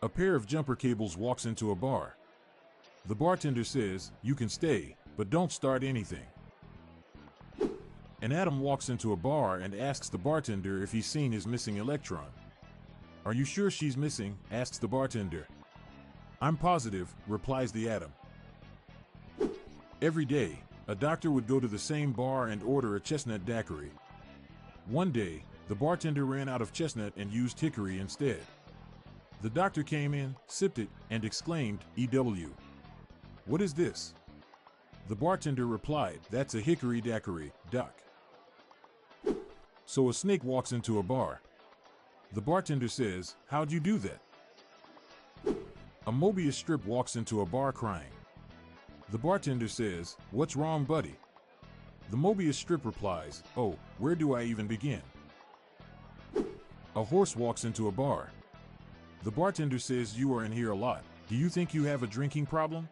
A pair of jumper cables walks into a bar. The bartender says, "You can stay, but don't start anything." An atom walks into a bar and asks the bartender if he's seen his missing electron. "Are you sure she's missing?" asks the bartender. "I'm positive," replies the atom. Every day, a doctor would go to the same bar and order a chestnut daiquiri. One day, the bartender ran out of chestnut and used hickory instead. The doctor came in, sipped it, and exclaimed, "EW. What is this?" The bartender replied, "That's a hickory daiquiri, doc." So a snake walks into a bar. The bartender says, "How'd you do that?" A Mobius strip walks into a bar crying. The bartender says, "What's wrong, buddy?" The Mobius strip replies, "Oh, where do I even begin?" A horse walks into a bar. The bartender says, "You are in here a lot. Do you think you have a drinking problem?"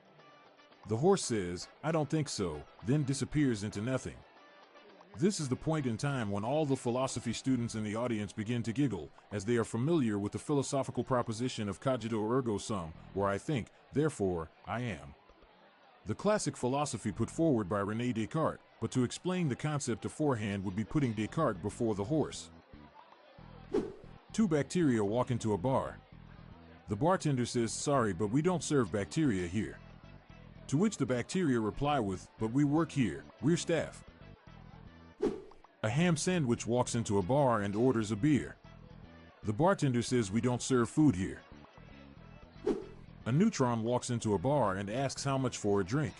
The horse says, "I don't think so," then disappears into nothing. This is the point in time when all the philosophy students in the audience begin to giggle, as they are familiar with the philosophical proposition of cogito ergo sum, or I think, therefore, I am. The classic philosophy put forward by René Descartes, but to explain the concept beforehand would be putting Descartes before the horse. Two bacteria walk into a bar. The bartender says, "Sorry, but we don't serve bacteria here." To which the bacteria reply with, "But we work here, we're staff." A ham sandwich walks into a bar and orders a beer. The bartender says, "We don't serve food here." A neutron walks into a bar and asks how much for a drink.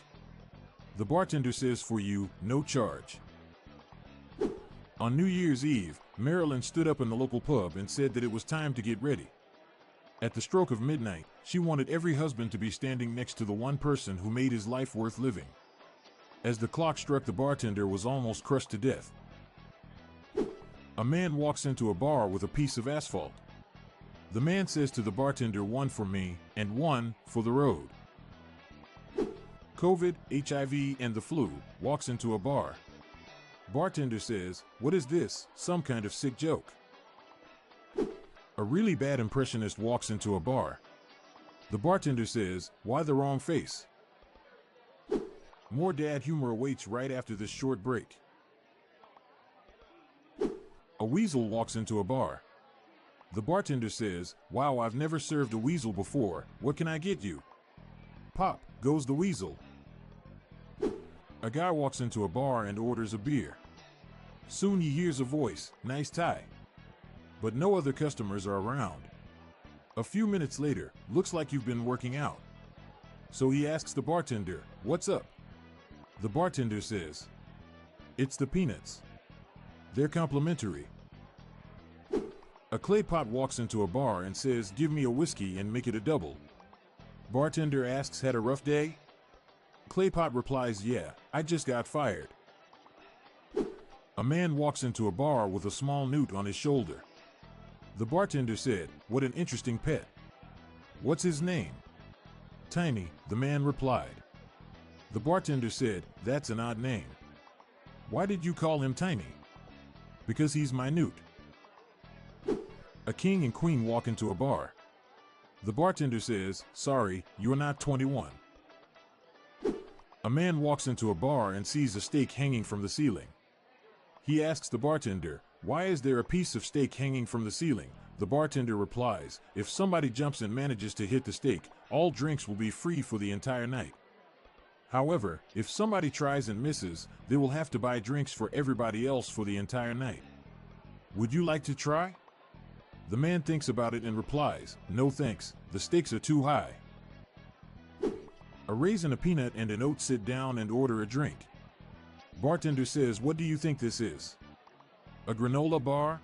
The bartender says, "For you, no charge." On New Year's Eve, Marilyn stood up in the local pub and said that it was time to get ready. At the stroke of midnight, she wanted every husband to be standing next to the one person who made his life worth living. As the clock struck, the bartender was almost crushed to death. A man walks into a bar with a piece of asphalt. The man says to the bartender, "One for me, and one for the road." COVID, HIV, and the flu walks into a bar. Bartender says, "What is this, some kind of sick joke?" A really bad impressionist walks into a bar. The bartender says, "Why the wrong face?" More dad humor awaits right after this short break. A weasel walks into a bar. The bartender says, "Wow, I've never served a weasel before. What can I get you?" Pop goes the weasel. A guy walks into a bar and orders a beer. Soon he hears a voice, "Nice tie." But no other customers are around. A few minutes later, "Looks like you've been working out." So he asks the bartender, "What's up?" The bartender says, "It's the peanuts. They're complimentary." A clay pot walks into a bar and says, "Give me a whiskey and make it a double." Bartender asks, "Had a rough day?" Clay pot replies, "Yeah, I just got fired." A man walks into a bar with a small newt on his shoulder. The bartender said, "What an interesting pet. What's his name?" "Tiny," the man replied. The bartender said, "That's an odd name. Why did you call him Tiny?" "Because he's my newt." A king and queen walk into a bar. The bartender says, "Sorry, you're not 21. A man walks into a bar and sees a steak hanging from the ceiling. He asks the bartender, "Why is there a piece of steak hanging from the ceiling?" The bartender replies, "If somebody jumps and manages to hit the steak, all drinks will be free for the entire night. However, if somebody tries and misses, they will have to buy drinks for everybody else for the entire night. Would you like to try?" The man thinks about it and replies, "No thanks, the stakes are too high." A raisin, a peanut, and an oat sit down and order a drink. Bartender says, "What do you think this is? A granola bar?"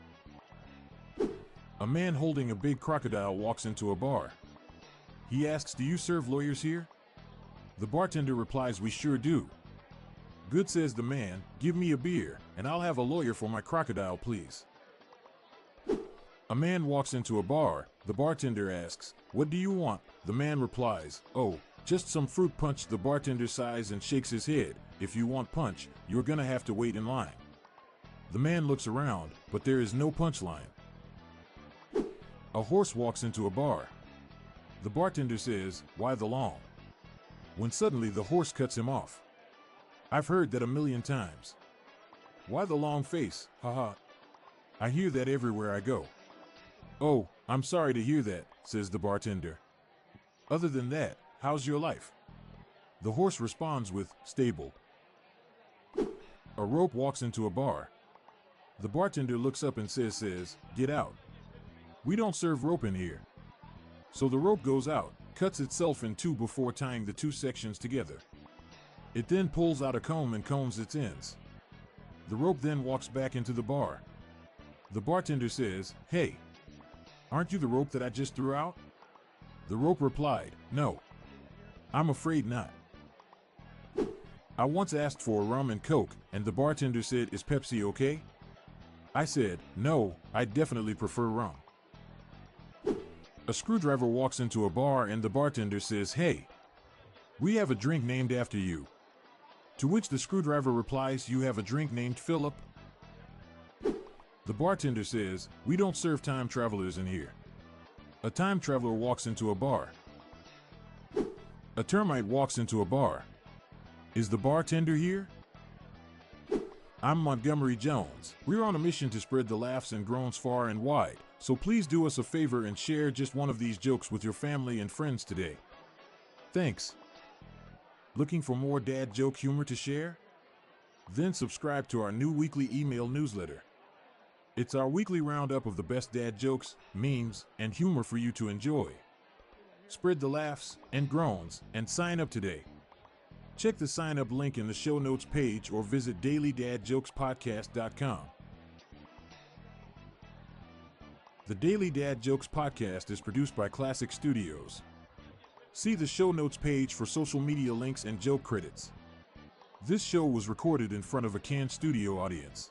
A man holding a big crocodile walks into a bar. He asks, "Do you serve lawyers here?" The bartender replies, "We sure do." "Good," says the man, "give me a beer, and I'll have a lawyer for my crocodile, please." A man walks into a bar. The bartender asks, "What do you want?" The man replies, "Oh, just some fruit punch." The bartender sighs and shakes his head. "If you want punch, you're gonna have to wait in line." The man looks around, but there is no punch line. A horse walks into a bar. The bartender says, "Why the long?" When suddenly the horse cuts him off. I've heard that a million times. Why the long face, haha. I hear that everywhere I go. Oh, I'm sorry to hear that, says the bartender. Other than that, how's your life? The horse responds with, "Stable." A rope walks into a bar. The bartender looks up and says, "Get out. We don't serve rope in here." So the rope goes out, cuts itself in two before tying the two sections together. It then pulls out a comb and combs its ends. The rope then walks back into the bar. The bartender says, "Hey, aren't you the rope that I just threw out?" The rope replied, "No, I'm afraid not. I once asked for a rum and Coke, and the bartender said, 'Is Pepsi okay?' I said, 'No, I definitely prefer rum.'" A screwdriver walks into a bar and the bartender says, "Hey, we have a drink named after you." To which the screwdriver replies, "You have a drink named Philip?" The bartender says, "We don't serve time travelers in here." A time traveler walks into a bar. A termite walks into a bar. Is the bartender here? I'm Montgomery Jones. We're on a mission to spread the laughs and groans far and wide, so please do us a favor and share just one of these jokes with your family and friends today. Thanks. Looking for more dad joke humor to share? Then subscribe to our new weekly email newsletter. It's our weekly roundup of the best dad jokes, memes, and humor for you to enjoy. Spread the laughs and groans and sign up today. Check the sign up link in the show notes page or visit dailydadjokespodcast.com. The Daily Dad Jokes Podcast is produced by Classic Studios. See the show notes page for social media links and joke credits. This show was recorded in front of a canned studio audience.